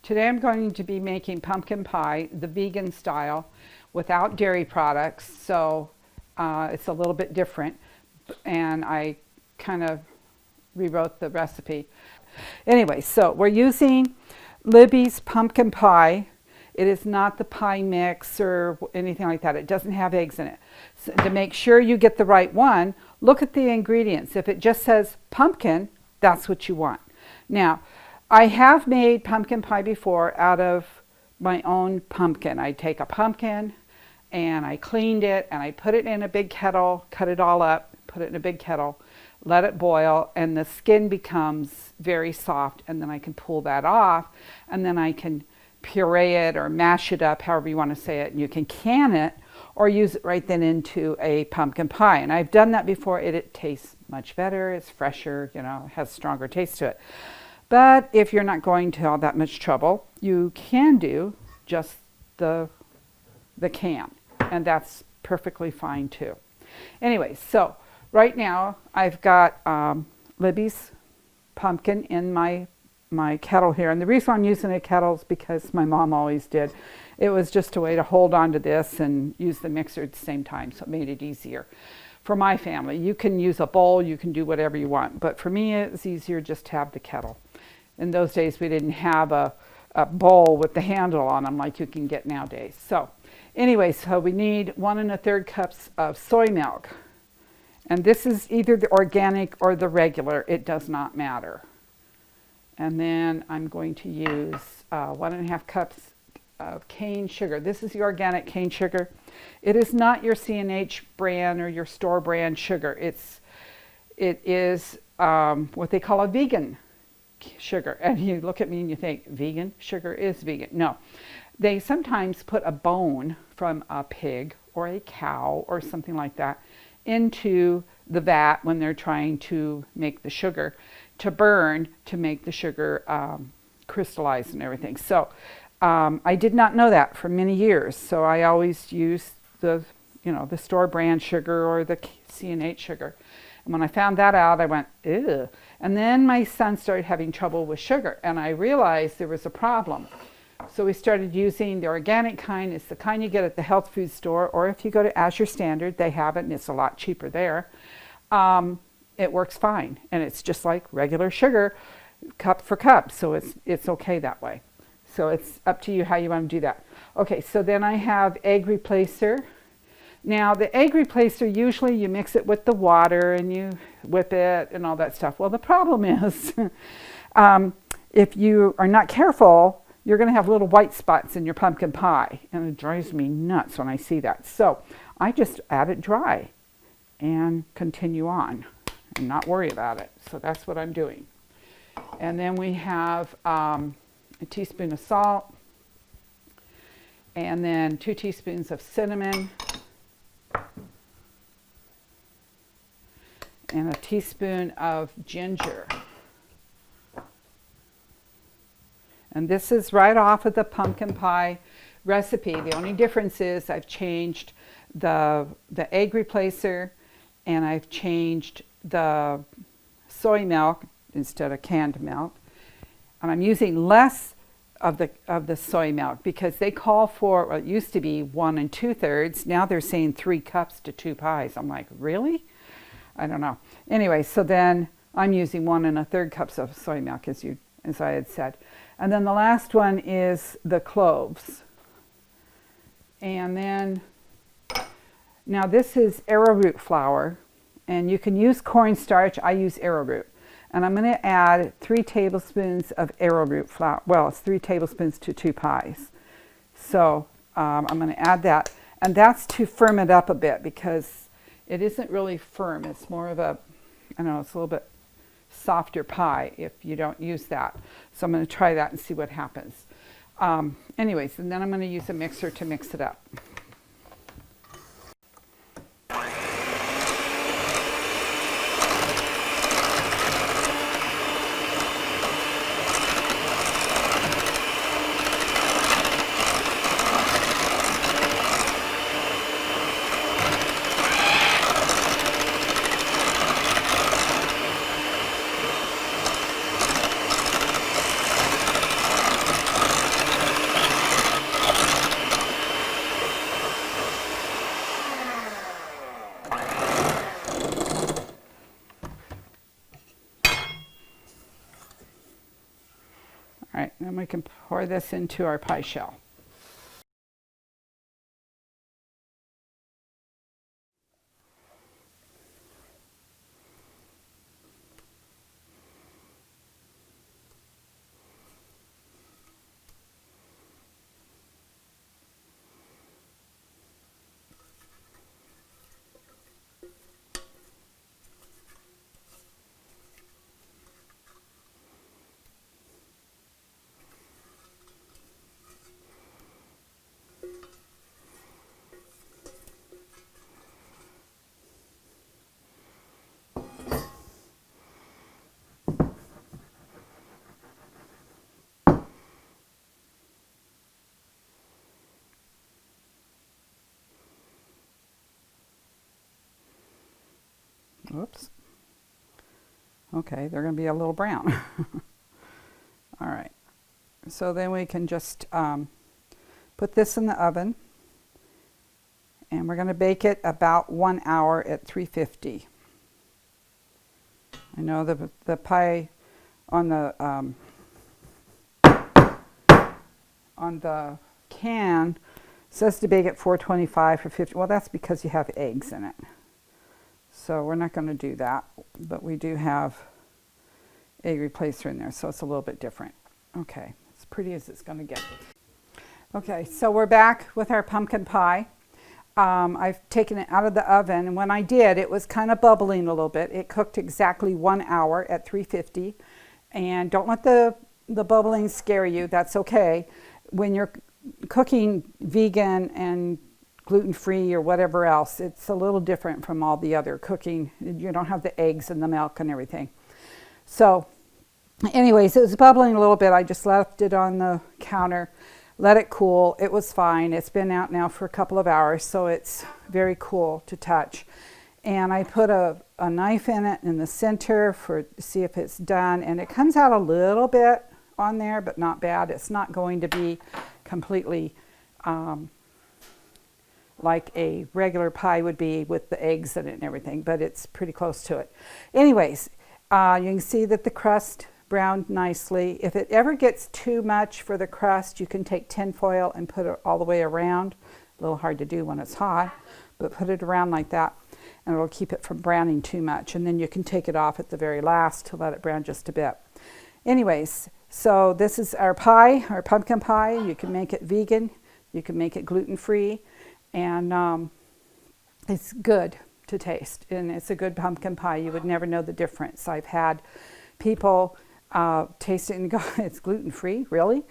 Today I'm going to be making pumpkin pie, the vegan style, without dairy products, so it's a little bit different, and I kind of rewrote the recipe. Anyway, so we're using Libby's pumpkin pie. It is not the pie mix or anything like that. It doesn't have eggs in it. So to make sure you get the right one, look at the ingredients. If it just says pumpkin, that's what you want. Now, I have made pumpkin pie before out of my own pumpkin. I take a pumpkin and I cleaned it and I put it in a big kettle, cut it all up, put it in a big kettle, let it boil, and the skin becomes very soft, and then I can pull that off, and then I can puree it or mash it up, however you want to say it, and you can can it or use it right then into a pumpkin pie. And I've done that before. It tastes much better, it's fresher, you know, it has stronger taste to it. But if you're not going to all that much trouble, you can do just the can, and that's perfectly fine too. Anyway, so right now I've got Libby's pumpkin in my kettle here, and the reason I'm using a kettle is because my mom always did. It was just a way to hold on to this and use the mixer at the same time, so it made it easier. For my family, you can use a bowl, you can do whatever you want, but for me it's easier just to have the kettle. In those days we didn't have a bowl with the handle on them like you can get nowadays. So anyway, so we need 1 1/3 cups of soy milk, and this is either the organic or the regular, it does not matter. And then I'm going to use 1 1/2 cups of cane sugar. This is the organic cane sugar. It is not your C&H brand or your store brand sugar. It is what they call a vegan sugar. And you look at me and you think, vegan sugar is vegan. No, they sometimes put a bone from a pig or a cow or something like that into the vat when they're trying to make the sugar to burn to make the sugar crystallize and everything. So I did not know that for many years, so I always used the store brand sugar or the C&H sugar. And when I found that out, I went, ew. And then my son started having trouble with sugar, and I realized there was a problem. So we started using the organic kind. It's the kind you get at the health food store, or if you go to Azure Standard, they have it, and it's a lot cheaper there. It works fine, and it's just like regular sugar, cup for cup, so it's okay that way. So it's up to you how you want to do that. Okay, so then I have egg replacer. Now the egg replacer, usually you mix it with the water and you whip it and all that stuff. Well, the problem is if you are not careful, you're going to have little white spots in your pumpkin pie, and it drives me nuts when I see that. So I just add it dry and continue on and not worry about it. So that's what I'm doing. And then we have a teaspoon of salt, and then 2 teaspoons of cinnamon, and a teaspoon of ginger. And this is right off of the pumpkin pie recipe. The only difference is I've changed the egg replacer, and I've changed the soy milk instead of canned milk. And I'm using less of the soy milk because they call for, well, it used to be 1 2/3. Now they're saying 3 cups to 2 pies. I'm like, really? I don't know. Anyway, so then I'm using 1 1/3 cups of soy milk, as I had said. And then the last one is the cloves. And then, now this is arrowroot flour, and you can use cornstarch. I use arrowroot. And I'm going to add 3 tablespoons of arrowroot flour. Well, it's 3 tablespoons to 2 pies. So I'm going to add that. And that's to firm it up a bit because it isn't really firm. It's more of a, I don't know, it's a little bit softer pie if you don't use that. So I'm going to try that and see what happens. Anyways, and then I'm going to use a mixer to mix it up. right, then we can pour this into our pie shell. Whoops. Okay, they're going to be a little brown. All right. So then we can just put this in the oven. And we're going to bake it about 1 hour at 350. I know the pie on the can says to bake at 425 for 50. Well, that's because you have eggs in it. So we're not going to do that, but we do have egg replacer in there, so it's a little bit different. Okay, as pretty as it's going to get. Okay, so we're back with our pumpkin pie. I've taken it out of the oven, and when I did, it was kind of bubbling a little bit. It cooked exactly 1 hour at 350, and don't let the bubbling scare you. That's okay. When you're cooking vegan and gluten-free or whatever else, it's a little different from all the other cooking. You don't have the eggs and the milk and everything. So anyways, it was bubbling a little bit. I just left it on the counter, let it cool. It was fine. It's been out now for a couple of hours, so it's very cool to touch. And I put a knife in it in the center to see if it's done, and it comes out a little bit on there, but not bad. It's not going to be completely like a regular pie would be with the eggs in it and everything, but it's pretty close to it. Anyways, you can see that the crust browned nicely. If it ever gets too much for the crust, you can take tin foil and put it all the way around. A little hard to do when it's hot, but put it around like that, and it'll keep it from browning too much. And then you can take it off at the very last to let it brown just a bit. Anyways, so this is our pie, our pumpkin pie. You can make it vegan, you can make it gluten-free, and it's good to taste, and it's a good pumpkin pie. You would never know the difference. I've had people taste it and go, it's gluten-free, really?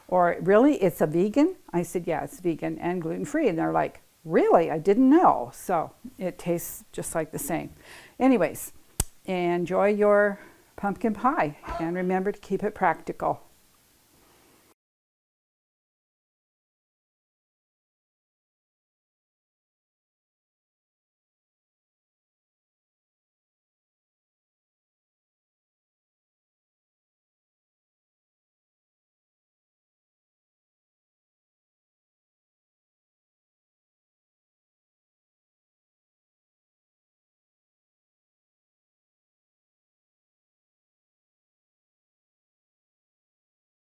Or really, it's a vegan? I said, yeah, it's vegan and gluten-free. And they're like, really? I didn't know. So it tastes just like the same. Anyways, enjoy your pumpkin pie, and remember to keep it practical.